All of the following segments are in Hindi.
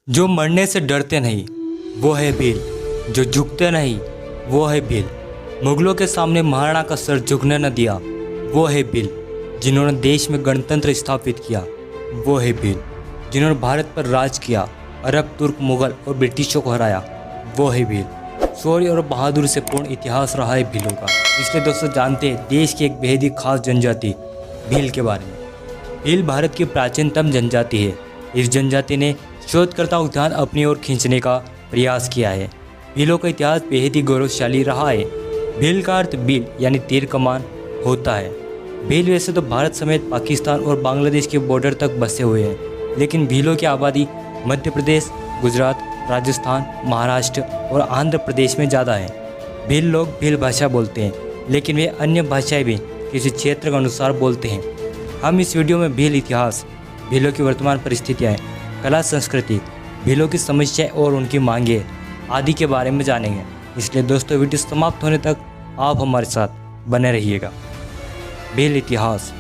जो मरने से डरते नहीं वो है भील, जो झुकते नहीं वो है भील। मुगलों के सामने महाराणा का सर झुकने न दिया वो है भील। जिन्होंने देश में गणतंत्र स्थापित किया वो है भील। जिन्होंने भारत पर राज किया, अरब, तुर्क, मुगल और ब्रिटिशों को हराया वो है भील। शौर्य और बहादुरी से पूर्ण इतिहास रहा है भीलों का। इसलिए दोस्तों जानते हैं देश की एक बेहद ही खास जनजाति भील के बारे में। भील भारत की प्राचीनतम जनजाति है। इस जनजाति ने शोधकर्ताओं का ध्यान अपनी ओर खींचने का प्रयास किया है। भीलों का इतिहास बेहद ही गौरवशाली रहा है। भील का अर्थ भील यानी तीर कमान होता है। भील वैसे तो भारत समेत पाकिस्तान और बांग्लादेश के बॉर्डर तक बसे हुए हैं, लेकिन भीलों की आबादी मध्य प्रदेश, गुजरात, राजस्थान, महाराष्ट्र और आंध्र प्रदेश में ज़्यादा है। भील लोग भील भाषा बोलते हैं, लेकिन वे अन्य भाषाएं भी किसी क्षेत्र के अनुसार बोलते हैं। हम इस वीडियो में भील इतिहास, भीलों की वर्तमान परिस्थितियाँ, कला संस्कृति, भीलों की समस्याएं और उनकी मांगें आदि के बारे में जानेंगे। इसलिए दोस्तों वीडियो समाप्त होने तक आप हमारे साथ बने रहिएगा। भील इतिहास।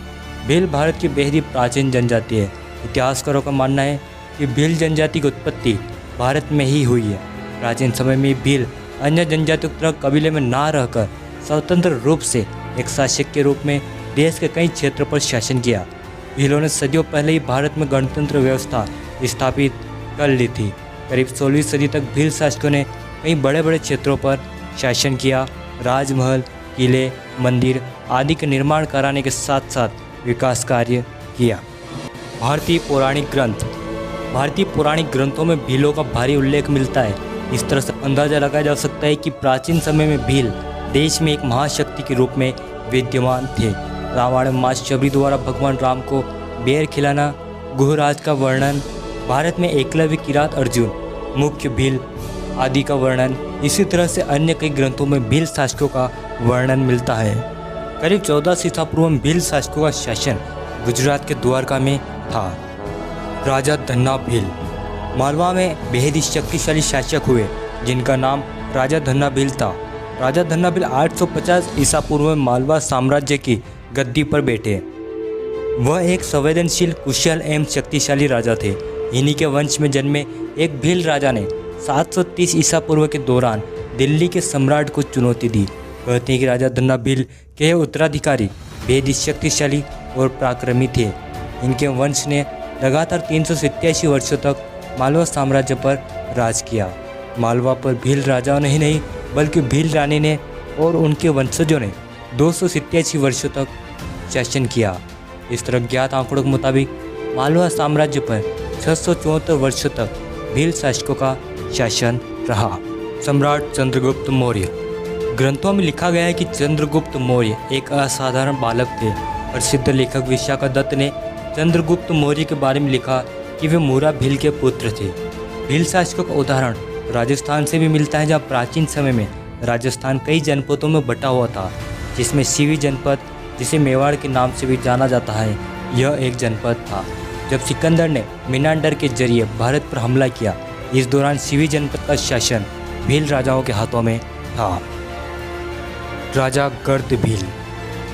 भील भारत की बेहद ही प्राचीन जनजाति है। इतिहासकारों का मानना है कि भील जनजाति की उत्पत्ति भारत में ही हुई है। प्राचीन समय में भील अन्य जनजातियों की तरह कबीले में ना रहकर स्वतंत्र रूप से एक शासक के रूप में देश के कई क्षेत्रों पर शासन किया। भीलों ने सदियों पहले ही भारत में गणतंत्र व्यवस्था स्थापित कर ली थी। करीब 16वीं सदी तक भील शासकों ने कई बड़े बड़े क्षेत्रों पर शासन किया। राजमहल, किले, मंदिर आदि के निर्माण कराने के साथ साथ विकास कार्य किया। भारतीय पौराणिक ग्रंथ। भारतीय पौराणिक ग्रंथों में भीलों का भारी उल्लेख मिलता है। इस तरह से अंदाजा लगाया जा सकता है कि प्राचीन समय में भील देश में एक महाशक्ति के रूप में विद्यमान थे। रावण में मां शबरी द्वारा भगवान राम को बेर खिलाना, गुहराज का वर्णन, भारत में एकलव्य, किरात अर्जुन, मुख्य भील आदि का वर्णन, इसी तरह से अन्य कई ग्रंथों में भील शासकों का वर्णन मिलता है। करीब 14 ईसा पूर्व में भील शासकों का शासन गुजरात के द्वारका में था। राजा धन्ना भील मालवा में बेहद ही शक्तिशाली शासक हुए, जिनका नाम राजा धन्ना भील था। राजा धन्ना भील 850 ईसा पूर्व में मालवा साम्राज्य की गद्दी पर बैठे। वह एक संवेदनशील, कुशल एवं शक्तिशाली राजा थे। इन्हीं के वंश में जन्मे एक भील राजा ने 730 ईसा पूर्व के दौरान दिल्ली के सम्राट को चुनौती दी। कहते हैं कि राजा धन्ना भील के उत्तराधिकारी बेहद ही शक्तिशाली और पराक्रमी थे। इनके वंश ने लगातार 387 वर्षों तक मालवा साम्राज्य पर राज किया। मालवा पर भील राजाओं ने ही नहीं बल्कि भील रानी ने और उनके वंशजों ने 287 वर्षों तक शासन किया। इस तरह ज्ञात आंकड़ों के मुताबिक मालवा साम्राज्य पर 674 वर्षों तक भील शासकों का शासन रहा। सम्राट चंद्रगुप्त मौर्य। ग्रंथों में लिखा गया है कि चंद्रगुप्त मौर्य एक असाधारण बालक थे। प्रसिद्ध लेखक विशाखा दत्त ने चंद्रगुप्त मौर्य के बारे में लिखा कि वे मूरा भील के पुत्र थे। भील शासकों का उदाहरण राजस्थान से भी मिलता है, जहाँ प्राचीन समय में राजस्थान कई जनपदों में बटा हुआ था, जिसमें सीवी जनपद, जिसे मेवाड़ के नाम से भी जाना जाता है, यह एक जनपद था। जब सिकंदर ने मिनांडर के जरिए भारत पर हमला किया, इस दौरान सीवी जनपद का शासन भील राजाओं के हाथों में था। राजा गर्द भील।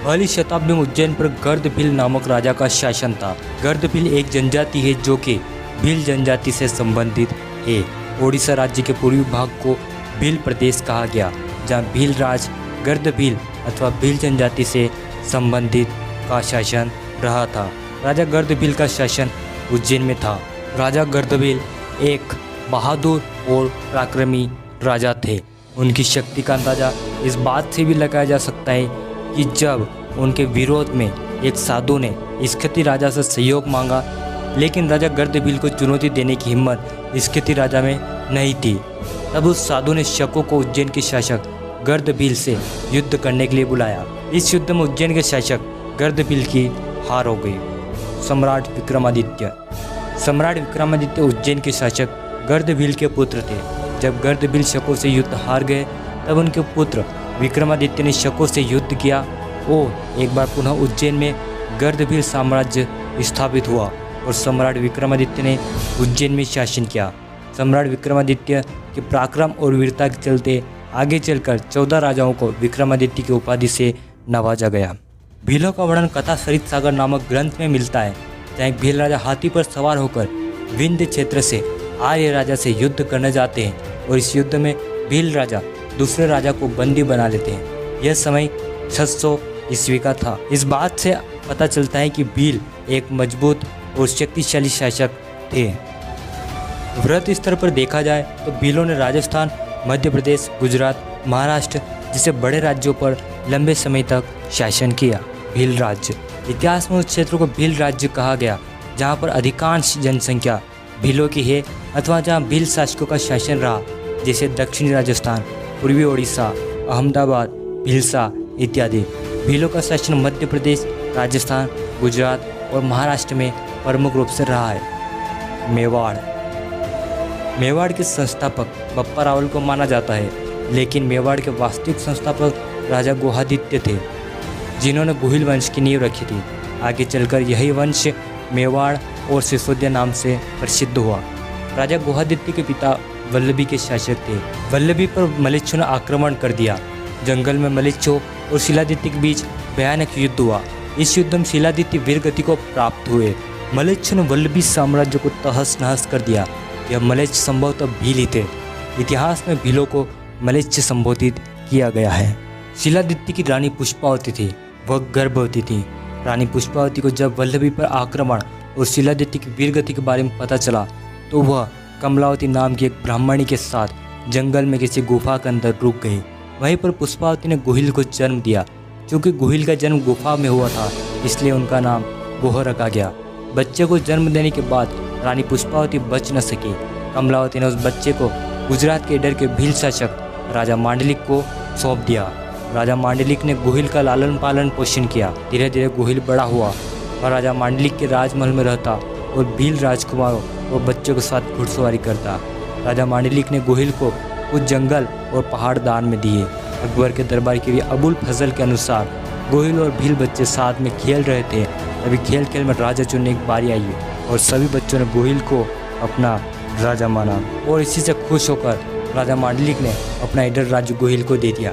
पहली शताब्दी में उज्जैन पर गर्द भील नामक राजा का शासन था। गर्द भील एक जनजाति है जो कि भील जनजाति से संबंधित है। ओडिशा राज्य के पूर्वी भाग को भील प्रदेश कहा गया, जहाँ भील राज गर्द भील अथवा भील जनजाति से संबंधित का शासन रहा था। राजा गर्द भील का शासन उज्जैन में था। राजा गर्द भील एक बहादुर और पराक्रमी राजा थे। उनकी शक्ति का अंदाजा इस बात से भी लगाया जा सकता है कि जब उनके विरोध में एक साधु ने स्कंदी राजा से सहयोग मांगा, लेकिन राजा गर्द भील को चुनौती देने की हिम्मत स्कंदी राजा में नहीं थी। तब उस साधु ने शकों को उज्जैन के शासक गर्द भील से युद्ध करने के लिए बुलाया। इस युद्ध में उज्जैन के शासक गर्द भील की हार हो गई। सम्राट विक्रमादित्य। सम्राट विक्रमादित्य उज्जैन के शासक गर्द भील के पुत्र थे। जब गर्द भील शकों से युद्ध हार गए, तब उनके पुत्र विक्रमादित्य ने शकों से युद्ध किया और एक बार पुनः उज्जैन में गर्द भील साम्राज्य स्थापित हुआ और सम्राट विक्रमादित्य ने उज्जैन में शासन किया। सम्राट विक्रमादित्य के पराक्रम और वीरता के चलते आगे चलकर 14 राजाओं को विक्रमादित्य की उपाधि से नवाजा गया। भीलों का वर्णन कथा सरित सागर नामक ग्रंथ में मिलता है, जहाँ एक भील राजा हाथी पर सवार होकर विंध्य क्षेत्र से आर्य राजा से युद्ध करने जाते हैं और इस युद्ध में भील राजा दूसरे राजा को बंदी बना लेते हैं। यह समय 600 ईस्वी का था। इस बात से पता चलता है कि भील एक मजबूत और शक्तिशाली शासक थे। वृहत स्तर पर देखा जाए तो भीलों ने राजस्थान, मध्य प्रदेश, गुजरात, महाराष्ट्र जैसे बड़े राज्यों पर लंबे समय तक शासन किया। भील राज्य इतिहास में उस क्षेत्र को भील राज्य कहा गया जहाँ पर अधिकांश जनसंख्या भीलों की है अथवा जहाँ भील शासकों का शासन रहा, जैसे दक्षिणी राजस्थान, पूर्वी ओडिशा, अहमदाबाद, भिलसा इत्यादि। भीलों का शासन मध्य प्रदेश, राजस्थान, गुजरात और महाराष्ट्र में प्रमुख रूप से रहा है। मेवाड़ के संस्थापक बप्पा रावल को माना जाता है, लेकिन मेवाड़ के वास्तविक संस्थापक राजा गुहादित्य थे, जिन्होंने गुहिल वंश की नींव रखी थी। आगे चलकर यही वंश मेवाड़ और सिसोदिया नाम से प्रसिद्ध हुआ। राजा गुहादित्य के पिता वल्लभी के शासक थे। वल्लभी पर मलेच्छों ने आक्रमण कर दिया। जंगल में मलेच्छों और शिलादित्य के बीच भयानक युद्ध हुआ। इस युद्ध में शिलादित्य वीरगति को प्राप्त हुए। मलेच्छ ने वल्लभी साम्राज्य को तहस नहस कर दिया। यह मलेच्छ संभवतः भील ही थे। इतिहास में भीलों को मलेच्छ संबोधित किया गया है। शिलादित्य की रानी पुष्पावती थी, वह गर्भवती थी। रानी पुष्पावती को जब वल्लभी पर आक्रमण और शिलादित्य की वीरगति के बारे में पता चला तो वह कमलावती नाम की एक ब्राह्मणी के साथ जंगल में किसी गुफा के अंदर रुक गई। वहीं पर पुष्पावती ने गुहिल को जन्म दिया। क्योंकि गुहिल का जन्म गुफा में हुआ था, इसलिए उनका नाम गुह रखा गया। बच्चे को जन्म देने के बाद रानी पुष्पावती बच न सकी। कमलावती ने उस बच्चे को गुजरात के डर के भील शासक राजा मांडलिक को सौंप दिया। राजा मांडलिक ने गुहिल का लालन पालन पोषण किया। धीरे धीरे गुहिल बड़ा हुआ और राजा मांडलिक के राजमहल में रहता और भील राजकुमारों और बच्चों के साथ घुड़सवारी करता। राजा मांडलिक ने गुहिल को कुछ जंगल और पहाड़ दान में दिए। अकबर के दरबार के अबुल फजल के अनुसार गुहिल और भील बच्चे साथ में खेल रहे थे। तभी खेल खेल में राजा चुनने की बारी आई और सभी बच्चों ने गुहिल को अपना राजा माना और इसी से खुश होकर राजा मांडलिक ने अपना इधर राज्य गुहिल को दे दिया।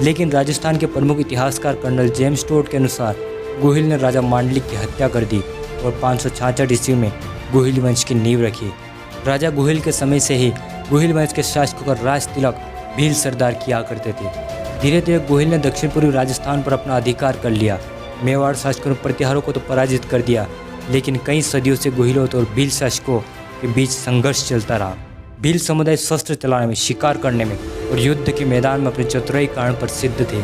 लेकिन राजस्थान के प्रमुख इतिहासकार कर्नल जेम्स टोड के अनुसार गुहिल ने राजा मांडलिक की हत्या कर दी और 566 ईस्वी में गुहिल वंश की नींव रखी। राजा गुहिल के समय से ही गुहिल वंश के शासकों का राज तिलक भील सरदार किया करते थे। धीरे धीरे गुहिल ने दक्षिण पूर्वी राजस्थान पर अपना अधिकार कर लिया। मेवाड़ शासकों ने प्रतिहारों को तो पराजित कर दिया, लेकिन कई सदियों से गुहिलों और भील शासकों के बीच संघर्ष चलता रहा। भील समुदाय शस्त्र चलाने में, शिकार करने में और युद्ध के मैदान में अपने चतुराई कारण प्रसिद्ध थे।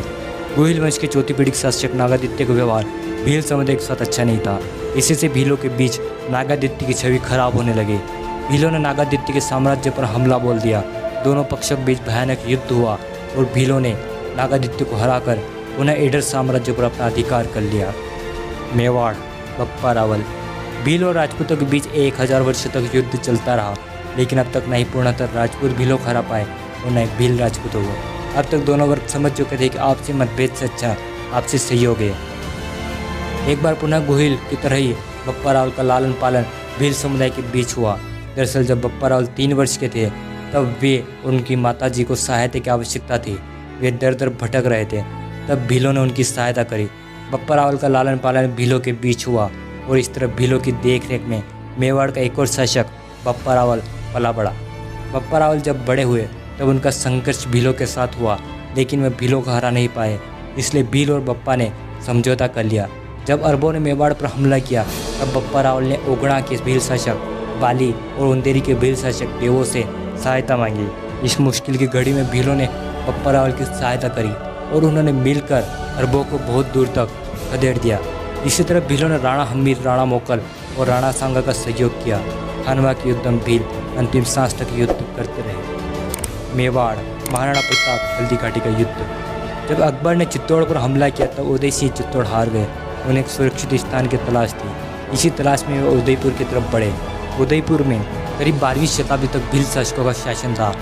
गुहिल वंश के चौथी पीढ़ी के शासक नागादित्य का व्यवहार भील समुदाय के साथ अच्छा नहीं था। इसी से भीलों के बीच नागादित्य की छवि खराब होने लगी। भीलों ने नागादित्य के साम्राज्य पर हमला बोल दिया। दोनों पक्षों के बीच भयानक युद्ध हुआ और भीलों ने नागादित्य को हराकर उन्हें ईडर साम्राज्य पर अपना अधिकार कर लिया। मेवाड़ बप्पा रावल। भील और राजपूतों के बीच 1000 वर्ष तक युद्ध चलता रहा, लेकिन अब तक नहीं पूर्णतः राजपूत भीलों को हरा पाए और न भील राजपूतों को। अब तक दोनों वर्ग समझ चुके थे कि आपसी मतभेद से अच्छा आपसी सहयोग है। एक बार पुनः गुहिल की तरह ही बप्पा रावल का लालन पालन भील समुदाय के बीच हुआ। दरअसल जब बप्पा रावल 3 वर्ष के थे तब वे उनकी माताजी को सहायता की आवश्यकता थी। वे दर दर भटक रहे थे, तब भीलों ने उनकी सहायता करी। बप्पा रावल का लालन पालन भीलों के बीच हुआ और इस तरह भीलों की देखरेख में मेवाड़ का एक और शासक बप्पा रावल पला बढ़ा। बप्पा रावल जब बड़े हुए तब उनका संघर्ष भीलों के साथ हुआ, लेकिन वे भीलों को हरा नहीं पाए। इसलिए भील और बप्पा ने समझौता कर लिया। जब अरबों ने मेवाड़ पर हमला किया तब बप्पा रावल ने ओगड़ा के भील शासक बाली और उंदेरी के भील शासक देवों से सहायता मांगी। इस मुश्किल की घड़ी में भीलों ने बप्पा रावल की सहायता करी और उन्होंने मिलकर अरबों को बहुत दूर तक खदेड़ दिया। इसी तरह भीलों ने राणा हमीर, राणा मोकल और राणा सांगा का सहयोग किया। खानवा के युद्ध में भील अंतिम सांस तक युद्ध करते रहे। मेवाड़ महाराणा प्रताप हल्दी घाटी का युद्ध। जब अकबर ने चित्तौड़ पर हमला किया तब उदय सिंह चित्तौड़ हार गए। उन्हें एक सुरक्षित स्थान की तलाश थी। इसी तलाश में वे उदयपुर की तरफ बढ़े। उदयपुर में करीब 12वीं शताब्दी तक भील शासकों का शासन था।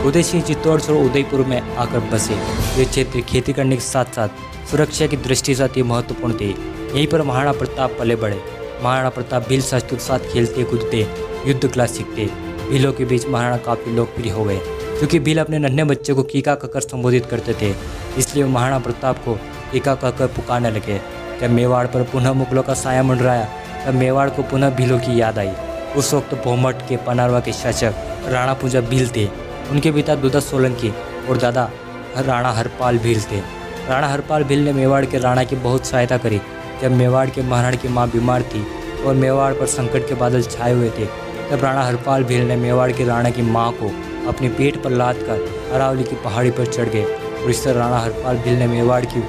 उदय सिंह चित्तौड़ छोड़ उदयपुर में आकर बसे। ये क्षेत्र खेती करने के साथ साथ सुरक्षा की दृष्टि से अति महत्वपूर्ण थे। यहीं पर महाराणा प्रताप पले बढ़े। महाराणा प्रताप भील शासकों के साथ खेलते कूदते युद्ध कला सीखते। भीलों के बीच महाराणा काफ़ी लोकप्रिय हो गए। क्योंकि भील अपने नन्हे बच्चे को कीका कहकर संबोधित करते थे, इसलिए वो महाराणा प्रताप को कीका कहकर पुकारने लगे। जब मेवाड़ पर पुनः मुगलों का साया मंडराया तब मेवाड़ को पुनः भीलों की याद आई। उस वक्त भोमट के पनारवा के शासक राणा पूजा भील थे। उनके पिता दुदा सोलंकी और दादा राणा हरपाल भील थे। राणा हरपाल भील ने मेवाड़ के राणा की बहुत सहायता करी। जब मेवाड़ के महाराणी की मां बीमार थी और मेवाड़ पर संकट के बादल छाए हुए थे, तब राणा हरपाल भील ने मेवाड़ के राणा की मां को अपने पेट पर लाद कर अरावली की पहाड़ी पर चढ़ गए और इस तरह राणा हरपाल भील ने मेवाड़ की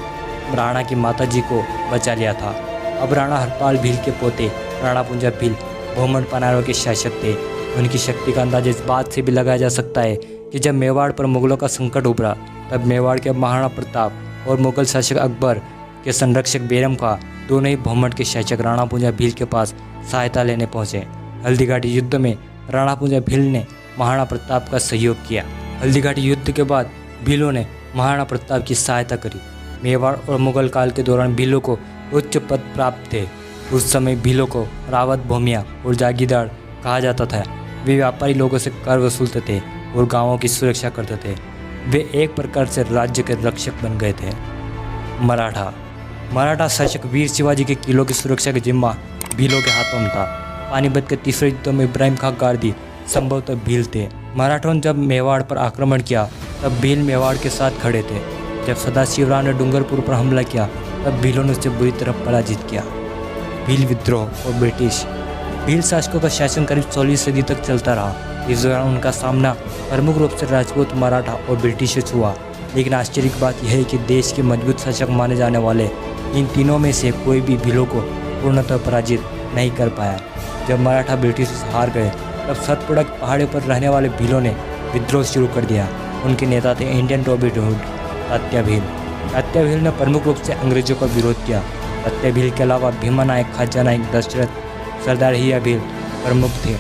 राणा की माताजी को बचा लिया था। अब राणा हरपाल भील के पोते राणा पूंजा भील भोमट पनारवा के शासक थे। उनकी शक्ति का अंदाजा इस बात से भी लगाया जा सकता है कि जब मेवाड़ पर मुगलों का संकट उभरा, तब मेवाड़ के महाराणा प्रताप और मुगल शासक अकबर के संरक्षक बेरम खां दोनों ही भोमट के शासक राणा पूंजा भील के पास सहायता लेने पहुंचे। हल्दीघाटी युद्ध में राणा पूंजा भील ने महाराणा प्रताप का सहयोग किया। हल्दीघाटी युद्ध के बाद भीलों ने महाराणा प्रताप की सहायता करी। मेवाड़ और मुगल काल के दौरान भीलों को उच्च पद प्राप्त थे। उस समय भीलों को रावत, भूमिया और जागीरदार कहा जाता था। वे व्यापारी लोगों से कर वसूलते थे और गांवों की सुरक्षा करते थे। वे एक प्रकार से राज्य के रक्षक बन गए थे। मराठा शासक वीर शिवाजी के किलों की सुरक्षा का जिम्मा भीलों के हाथों में था। पानीपत के तीसरे युद्ध में इब्राहिम खां गारदी संभवतः भील थे। मराठों ने जब मेवाड़ पर आक्रमण किया, तब भील मेवाड़ के साथ खड़े थे। जब सदाशिवराव ने डूंगरपुर पर हमला किया, तब भीलों ने उसे बुरी तरह पराजित किया। भील विद्रोह और ब्रिटिश। भील शासकों का शासन करीब 16वीं सदी तक चलता रहा। इस दौरान उनका सामना प्रमुख रूप से राजपूत, मराठा और ब्रिटिश से हुआ। लेकिन आश्चर्य की बात यह है कि देश के मजबूत शासक माने जाने वाले इन तीनों में से कोई भी भीलों को पूर्णतः पराजित नहीं कर पाया। जब मराठा ब्रिटिश से हार गए, तब सतपुड़ा की पहाड़ी पर रहने वाले भीलों ने विद्रोह शुरू कर दिया। उनके नेता थे Indian robin hood Tatya Bhil. Tatya Bhil ने प्रमुख रूप से अंग्रेजों का विरोध किया। तात्या भील के अलावा भीमा नायक, खाजा नायक, दशरथ, सरदार हिया भील प्रमुख थे।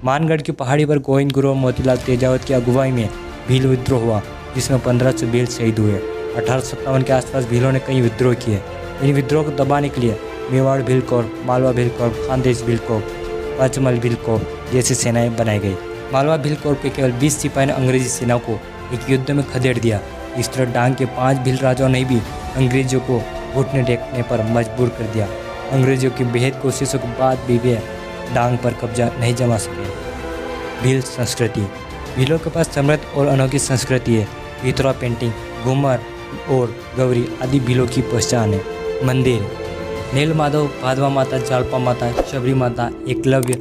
मानगढ़ की पहाड़ी पर गोविंद गुरु और मोतीलाल तेजावत की अगुवाई में भील विद्रोह हुआ, जिसमें 1500 भील शहीद हुए। 1857 के आसपास भीलों ने कई विद्रोह किए। इन विद्रोह को दबाने के लिए Mewar Bhil corps, Malwa Bhil corps, Khandesh Bhil corps, Pachmal Bhil corps जैसी सेनाएं बनाई गई। मालवा भील कोर के केवल 20 सिपाही ने अंग्रेजी सेना को एक युद्ध में खदेड़ दिया। इस तरह डांग के 5 भील राजाओं ने भी अंग्रेजों को घुटने टेकने पर मजबूर कर दिया। अंग्रेजों की बेहद कोशिशों के बाद भी वे डांग पर कब्जा नहीं जमा सके। भील संस्कृति। भीलों के पास समृद्ध और अनोखी संस्कृति है। पितरा पेंटिंग, घूमर और गौरी आदि भीलों की पहचान है। मंदिर। नील माधव, भादवा माता, जालपा माता, शबरी माता, एकलव्य,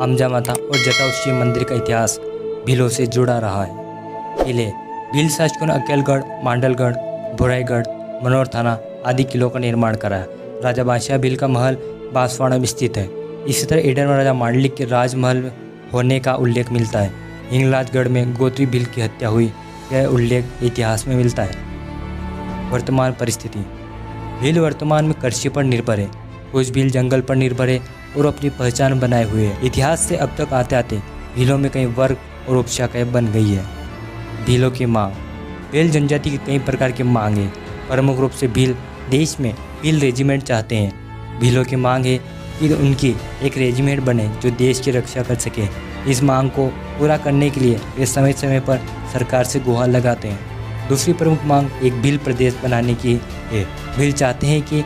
आमजा माता और जटाऊ शिव मंदिर का इतिहास भीलों से जुड़ा रहा है। किले। भील शासकों ने अकेलगढ़, मांडलगढ़, भुराईगढ़, मनोर थाना आदि किलों का निर्माण कराया। राजा बादशाह भील का महल बांसवाड़ा में स्थित है। इसी तरह ईडन में राजा मांडलिक के राजमहल होने का उल्लेख मिलता है। हिंगलाजगढ़ में गोत्री भील की हत्या हुई, यह उल्लेख इतिहास में मिलता है। वर्तमान परिस्थिति। भील वर्तमान में कृषि पर निर्भर है। कुछ भील जंगल पर निर्भर है और अपनी पहचान बनाए हुए है। इतिहास से अब तक आते आते भीलों में कई वर्ग और उपशाखाएं बन गई है। भीलों की मांग। भील जनजाति की कई प्रकार की मांग है। प्रमुख रूप से भील देश में भील रेजिमेंट चाहते हैं। भीलों की मांग है कि उनकी एक रेजिमेंट बने जो देश की रक्षा कर सके। इस मांग को पूरा करने के लिए वे समय समय पर सरकार से गुहार लगाते हैं। दूसरी प्रमुख मांग एक भील प्रदेश बनाने की है। भील चाहते हैं कि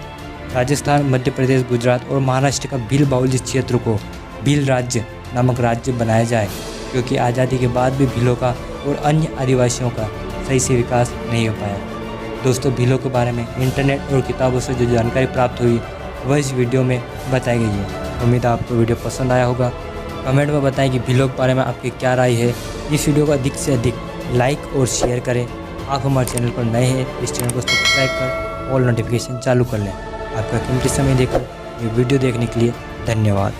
राजस्थान, मध्य प्रदेश, गुजरात और महाराष्ट्र का भील बाहुल्य क्षेत्र को भील राज्य नामक राज्य बनाया जाए, क्योंकि आज़ादी के बाद भी भीलों का और अन्य आदिवासियों का सही से विकास नहीं हो पाया। दोस्तों, भीलों के बारे में इंटरनेट और किताबों से जो जानकारी प्राप्त हुई वह इस वीडियो में बताई गई है। उम्मीद है आपको वीडियो पसंद आया होगा। कमेंट में बताएं कि भीलों के बारे में आपकी क्या राय है। इस वीडियो को अधिक से अधिक लाइक और शेयर करें। आप हमारे चैनल पर नए हैं, इस चैनल को सब्सक्राइब कर ऑल नोटिफिकेशन चालू कर लें। आपका कीमती समय देकर ये वीडियो देखने के लिए धन्यवाद।